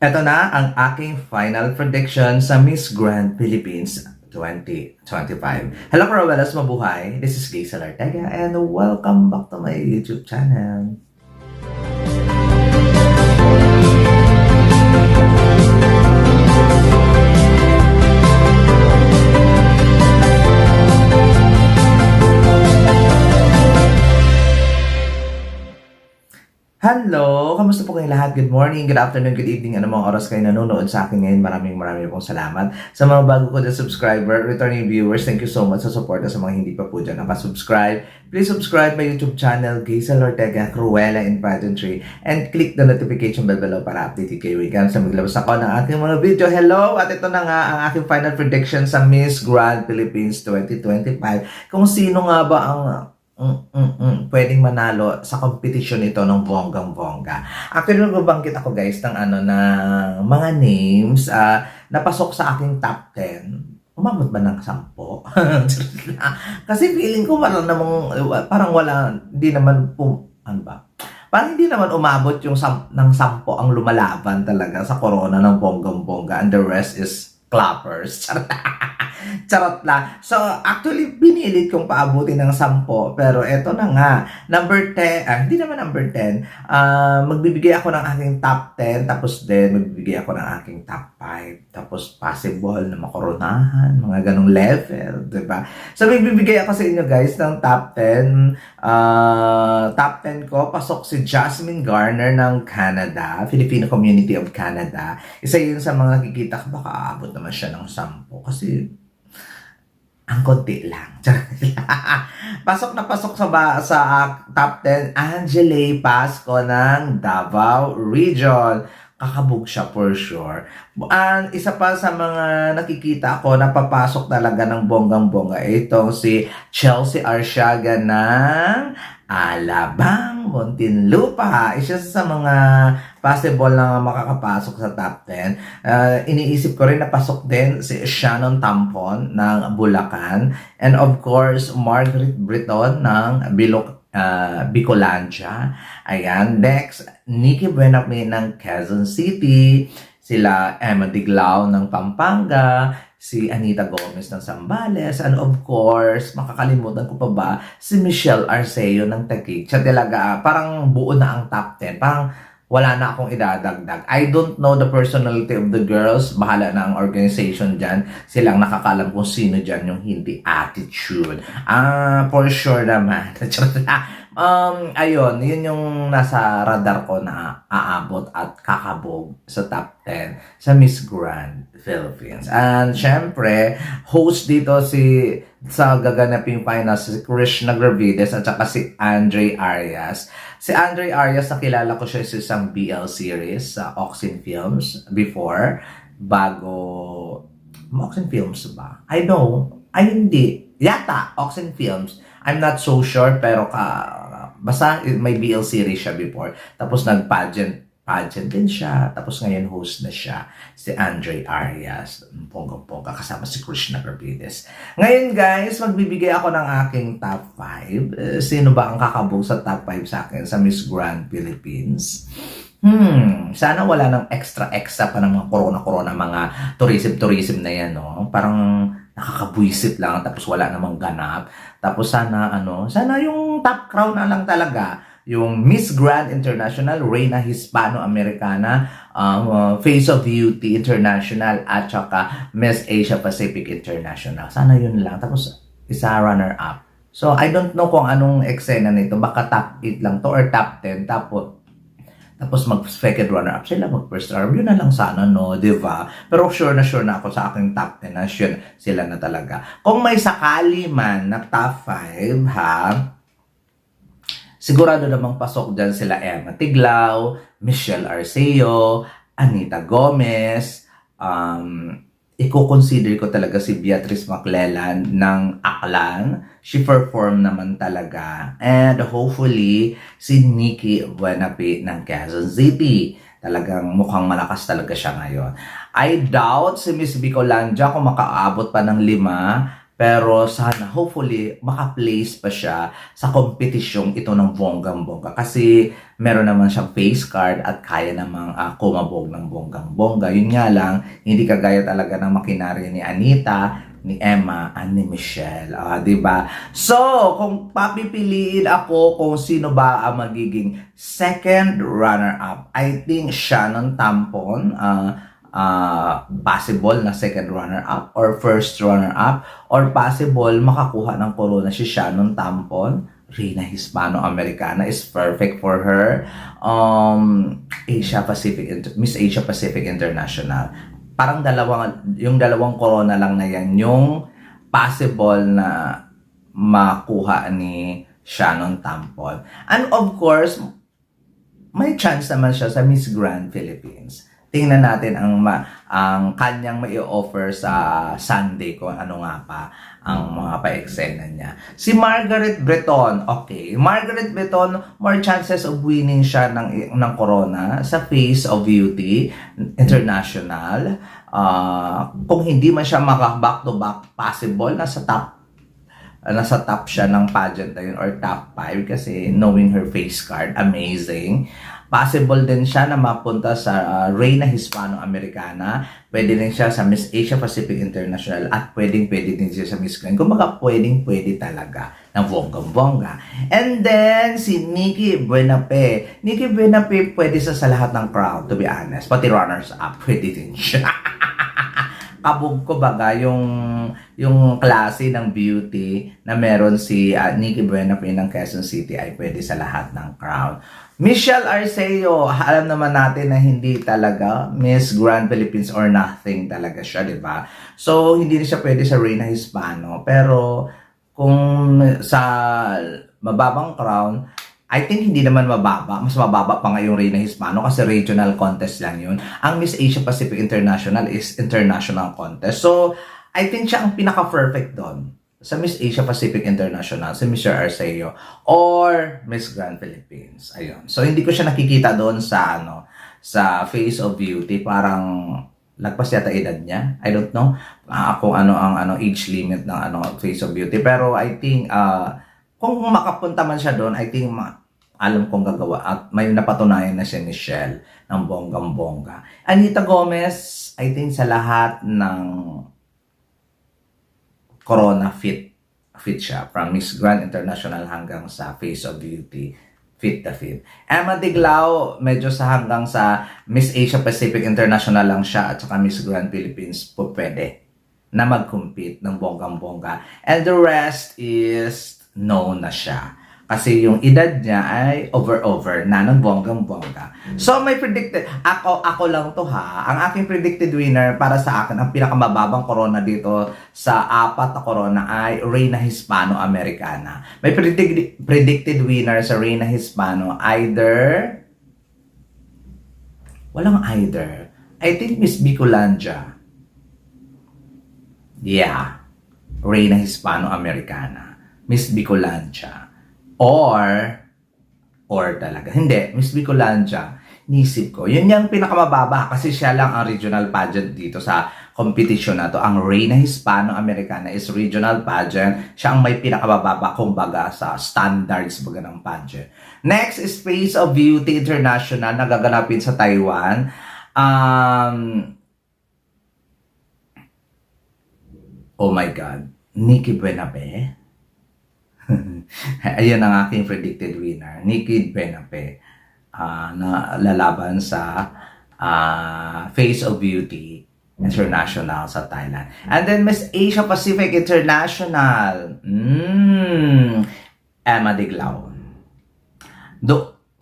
Ito na ang aking final prediction sa Miss Grand Philippines 2025. Hello, Caravelas, mabuhay. This is Gay Salartega and welcome back to my YouTube channel. Hello! Kamusta po kayo lahat? Good morning, good afternoon, good evening, anumang oras kayo nanonood sa akin ngayon. Maraming pong salamat. Sa mga bago ko na subscriber, returning viewers, thank you so much sa support sa mga hindi pa po dyan nakasubscribe. Please subscribe my YouTube channel, Gaysel Ortega, Cruella in Pageantry, and click the notification bell below para update kayo again sa maglabas ako ng aking mga video. Hello! At ito na nga ang aking final prediction sa Miss Grand Philippines 2025. Kung sino nga ba ang pwedeng manalo sa competition ito ng bonggang-bongga. Actually, nagbabanggit ako guys ng mga names napasok sa aking top 10. Umabot ba ng 10? Kasi feeling ko parang wala, hindi naman parang hindi naman umabot yung ng 10 ang lumalaban talaga sa corona ng bonggang-bongga and the rest is clappers. Charot lang. So, actually, binilit kong paabutin ng 10. Pero eto na nga. Number 10. Hindi naman number 10. Magbibigay ako ng aking top 10. Tapos din, magbibigay ako ng aking top 5. Tapos, possible na makoronahan. Mga ganong level. Diba? So, magbibigay ako sa inyo guys ng top 10. Top 10 ko, pasok si Jasmine Garner ng Canada. Filipino Community of Canada. Isa yun sa mga nakikita ko. Baka aabot naman siya ng 10. Kasi, ang konti lang. Pasok na pasok sa top 10, Angele Pasco ng Davao Region. Kakabog siya for sure. Isa pa sa mga nakikita ko na papasok talaga ng bonggang-bongga, itong si Chelsea Arsiaga ng Alabang, Muntinlupa. Isa sa mga possible na makakapasok sa top 10. Iniisip ko rin na pasok din si Shannon Tampon ng Bulacan. And of course, Margaret Breton ng Bicolandia. Ayan. Next, Nikki Buenapme ng Quezon City. Sila Emma Diglao ng Pampanga. Si Anita Gomez ng Zambales, and of course, makakalimutan ko pa ba, si Michelle Arceo ng Taguig. Siya talaga, parang buo na ang top 10. Parang wala na akong idadagdag. I don't know the personality of the girls. Bahala na ang organization dyan. Silang nakakalam kung sino dyan yung hindi attitude. For sure naman. Ayun, yun yung nasa radar ko na aabot at kakabog sa top 10 sa Miss Grand Philippines. And syempre, host dito sa gaganaping finals si Krishna Gravides at saka si Andre Arias. Si Andre Arias, nakilala ko siya sa isang BL series sa Oxen Films before, Oxen Films ba? I know. Ay, hindi. Yata, Oxen Films. I'm not so sure, pero basta may BL series siya before. Tapos nag-pageant din siya. Tapos ngayon host na siya. Si Andre Arias. Ponggang-pongga. Kasama si Krishna Gravides. Ngayon guys, magbibigay ako ng aking top 5. Sino ba ang kakabog sa top 5 sa akin sa Miss Grand Philippines? Sana wala ng extra pa ng mga corona, mga tourism na yan, no? Parang nakakabwisit lang, tapos wala namang ganap. Tapos sana yung top crown na lang talaga. Yung Miss Grand International, Reina Hispano-Americana, Face of Beauty International, at saka Miss Asia Pacific International. Sana yun lang. Tapos, isa runner-up. So, I don't know kung anong eksena nito. Baka top 8 lang to or top 10. Tapos mag-second runner-up sila, mag-first runner-up. Yun na lang sana, no? Diba? Pero sure na ako sa aking top 10 na sila na talaga. Kung may sakali man na top 5, sigurado namang pasok dyan sila Emma Tiglao, Michelle Arceo, Anita Gomez, i-consider ko talaga si Beatrice Maclellan ng Aklan. She perform naman talaga. And hopefully, si Nikki Buenapme ng Quezon City. Talagang mukhang malakas talaga siya ngayon. I doubt si Miss Bicolandia kung makaabot pa ng 5. Pero sana, hopefully, maka-place pa siya sa kompetisyong ito ng bonggang-bongga. Kasi meron naman siyang face card at kaya namang kumabog ng bonggang-bongga. Yun nga lang, hindi kagaya talaga ng makinarya ni Anita, ni Emma, at ni Michelle. Di ba? So, kung papipiliin ako kung sino ba ang magiging second runner-up, I think Shannon Tampon, possible na second runner-up or first runner-up, or possible makakuha ng corona si Shannon Tampon. Reina Hispano-Americana is perfect for her. Miss Asia Pacific International. Parang yung dalawang corona lang na yan, yung possible na makuha ni Shannon Tampon. And of course, may chance naman siya sa Miss Grand Philippines. Tingnan natin ang kanyang mai-offer sa Sunday kung ano nga pa ang mga pa-eksena niya. Si Margaret Breton, okay. Margaret Breton, more chances of winning siya ng corona sa Face of Beauty International. Kung hindi man siya maka-back-to-back, possible nasa top siya ng pageant na yun or top 5 kasi knowing her face card, amazing. Possible din siya na mapunta sa Reina Hispano-Americana. Pwede din siya sa Miss Asia Pacific International at pwede din siya sa Miss Grand. Kumbaga pwede talaga ng bonggang-bongga. And then si Nikki Buenape. Nikki Buenape pwede sa lahat ng crowd, to be honest. Pati runners-up, pwede din siya. Kabog ko baga yung klase ng beauty na meron si Nikki Buenape ng Quezon City ay pwede sa lahat ng crowd. Michelle Arceo, alam naman natin na hindi talaga Miss Grand Philippines or nothing talaga siya, di ba? So, hindi na siya pwede sa Reina Hispano. Pero, kung sa mababang crown, I think hindi naman mababa. Mas mababa pa nga yung Reina Hispano kasi regional contest lang yun. Ang Miss Asia Pacific International is international contest. So, I think siya ang pinaka-perfect doon. Sa Miss Asia Pacific International, si Michelle Arceo or Miss Grand Philippines. Ayun. So, hindi ko siya nakikita doon sa sa Face of Beauty. Parang lagpas yata edad niya. I don't know kung ano ang age limit ng Face of Beauty. Pero I think kung makapunta man siya doon, I think alam kong gagawa at may napatunayan na si Michelle ng bonggang-bongga. Anita Gomez, I think sa lahat ng corona fit siya from Miss Grand International hanggang sa Face of Beauty, fit. Emma Diglao, medyo hanggang sa Miss Asia Pacific International lang siya at saka Miss Grand Philippines po pwede na mag-compete ng bonggang-bongga. And the rest is known na siya. Kasi yung edad niya ay over na ng bonggang-bongga. So may predicted, ako lang to ha, ang aking predicted winner para sa akin, ang pinakamababang corona dito sa 4 na corona ay Reina Hispano-Americana. May predicted winner sa Reina Hispano, walang either. I think Miss Bicolandia. Yeah, Reina Hispano-Americana. Miss Bicolandia. Or talaga. Hindi, Miss Bicolandia, nisip ko. Yun yung pinakamababa kasi siya lang ang regional pageant dito sa competition na to. Ang Reina Hispano-Americana is regional pageant. Siya ang may pinakamababa kumbaga sa standards baga ng pageant. Next is Face of Beauty International na gaganapin sa Taiwan. Oh my God. Nikki Buenape. Ayun ang aking predicted winner, Nikki Buenape, na lalaban sa Face of Beauty International sa Thailand. And then Miss Asia Pacific International, Emma Diglao.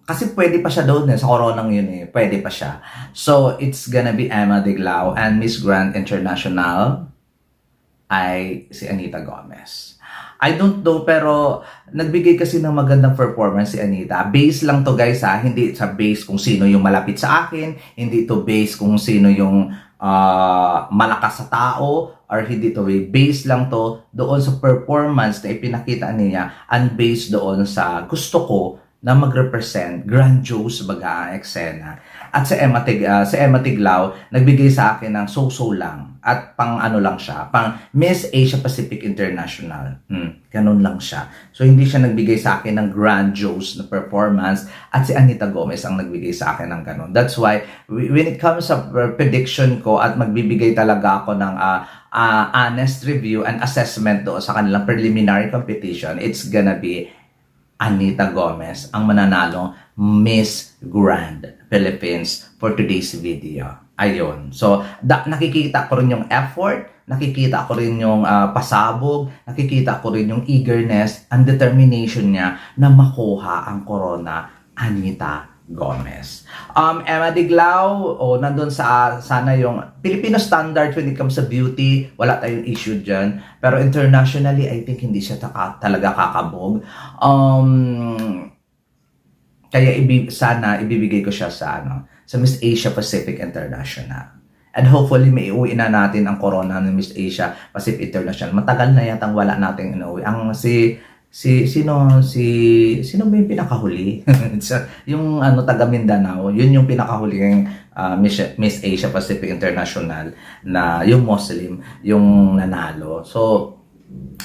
Kasi pwede pa siya doon sa coronang yun pwede pa siya. So it's gonna be Emma Diglao and Miss Grand International ay si Anita Gomez. I don't know, pero nagbigay kasi ng magandang performance si Anita. Base lang to guys hindi sa base kung sino yung malapit sa akin, hindi to base kung sino yung malakas sa tao, or hindi to base lang to doon sa performance na ipinakita niya, and based doon sa gusto ko na mag-represent grandiose baga eksena. At si Emma Tiglao, nagbigay sa akin ng so-so lang. At pang ano lang siya, pang Miss Asia Pacific International. Ganun lang siya. So, hindi siya nagbigay sa akin ng grandiose na performance. At si Anita Gomez ang nagbigay sa akin ng ganun. That's why, when it comes sa prediction ko at magbibigay talaga ako ng honest review and assessment doon sa kanilang preliminary competition, it's gonna be Anita Gomez ang mananalo Miss Grand Philippines for today's video. Ayun. So, nakikita ko rin yung effort, nakikita ko rin yung pasabog, nakikita ko rin yung eagerness and determination niya na makuha ang corona, Anita Gomez. Emma Tiglao, nandun sana yung Filipino standard when it comes to beauty, wala tayong issue dyan. Pero internationally, I think hindi siya talaga kakabog. Kaya sana ibibigay ko siya sa Miss Asia Pacific International. And hopefully may iuwi na natin ang corona ng Miss Asia Pacific International. Matagal na yatang wala nating inuwi. Sino ba yung pinakahuli? Yung taga Mindanao, yun yung pinakahuling Miss Asia Pacific International na yung Muslim, yung nanalo. So,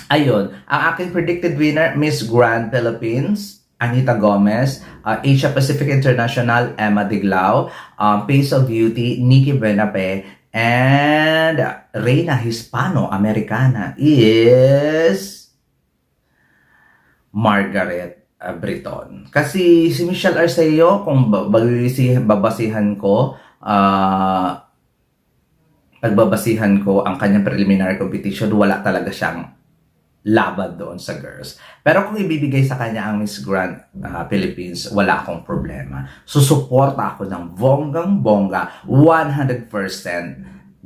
ayun. Ang aking predicted winner, Miss Grand Philippines, Anita Gomez, Asia Pacific International, Emma Tiglao, Pace of Beauty, Nikki Benape, and Reina Hispano-Americana is Margaret Britton. Kasi si Michelle Arceo, kung babasihan ko, pagbabasihan ko ang kanyang preliminary competition, wala talaga siyang laban doon sa girls. Pero kung ibibigay sa kanya ang Miss Grand Philippines, wala akong problema. Susuporta ako ng bonggang-bongga, 100%.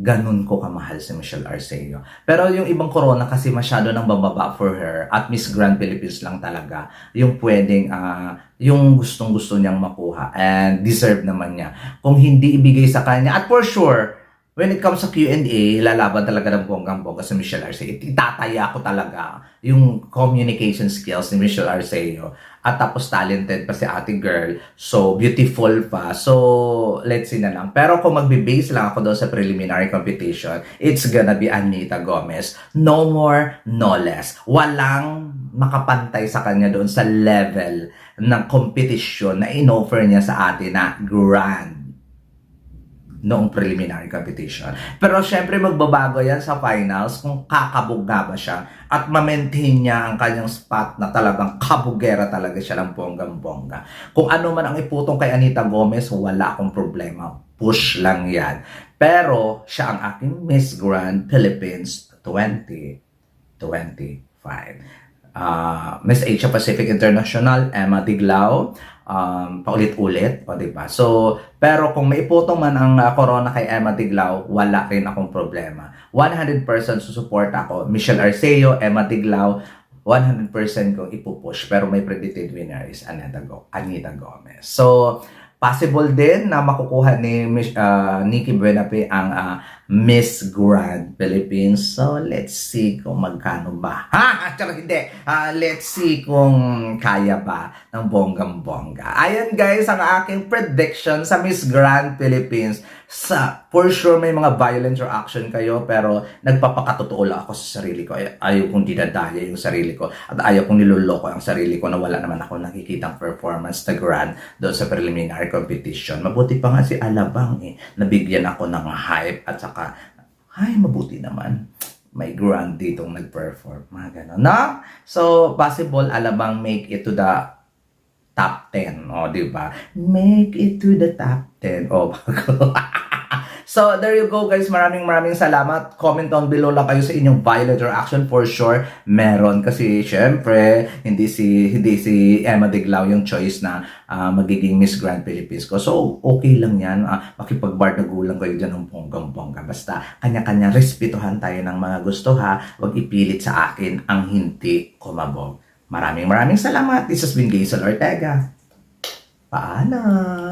Ganun ko kamahal si Michelle Arceo. Pero yung ibang corona kasi masyado nang bababa for her at Miss Grand Philippines lang talaga yung pwedeng, yung gustong-gusto niyang makuha and deserve naman niya. Kung hindi ibigay sa kanya, at for sure, when it comes sa Q&A, lalaban talaga ng bonggang-bongga sa Michelle Arceo. Itataya ko talaga yung communication skills ni Michelle Arceo. At tapos talented pa si ate girl. So, beautiful pa. So, let's see na lang. Pero kung magbe-base lang ako doon sa preliminary competition, it's gonna be Anita Gomez. No more, no less. Walang makapantay sa kanya doon sa level ng competition na in-offer niya sa atin na grand noong preliminary competition. Pero syempre magbabago yan sa finals kung kakabog nga ba siya at ma-maintain niya ang kanyang spot na talagang kabugera talaga siya ng bonggang-bongga. Kung ano man ang iputong kay Anita Gomez, wala akong problema. Push lang yan. Pero siya ang aking Miss Grand Philippines 2025. Miss Asia Pacific International, Emma Tiglao, paulit-ulit, diba? So, pero kung may iputong man ang corona kay Emma Tiglao, wala rin akong problema. 100% susupport ako. Michelle Arceo, Emma Tiglao, 100% kong ipupush. Pero may predicted winner is Anita Gomez. So, possible din na makukuha ni Nikki Benape ang Miss Grand Philippines. So, let's see kung magkano ba. Hindi. Let's see kung kaya ba ng bonggang-bongga. Ayan guys, ang aking prediction sa Miss Grand Philippines. For sure, may mga violent reaction kayo, pero nagpapakatotoo lang ako sa sarili ko. Ayaw kong dinadaya yung sarili ko. At ayaw kong niloloko ang sarili ko na wala naman ako nakikitang performance na grand doon sa preliminary competition. Mabuti pa nga si Alabang nabigyan ako ng hype at saka mabuti naman. May grand ditong nag-perform. Mga gano'n. No? So, possible Alabang make it to the top 10. Diba? Make it to the top 10. So, there you go guys. Maraming salamat. Comment down below lang kayo sa inyong violent reaction. For sure, meron. Kasi, syempre, hindi si Emma Tiglao yung choice na magiging Miss Grand Philippines ko. So, okay lang yan. Makipag-bar na gulang kayo dyan ng bonggang-bongga. Basta, kanya-kanya respetuhan tayo ng mga gusto ha. Huwag ipilit sa akin ang hindi kumabog. Maraming salamat. This has been Gazel Ortega. Paalam!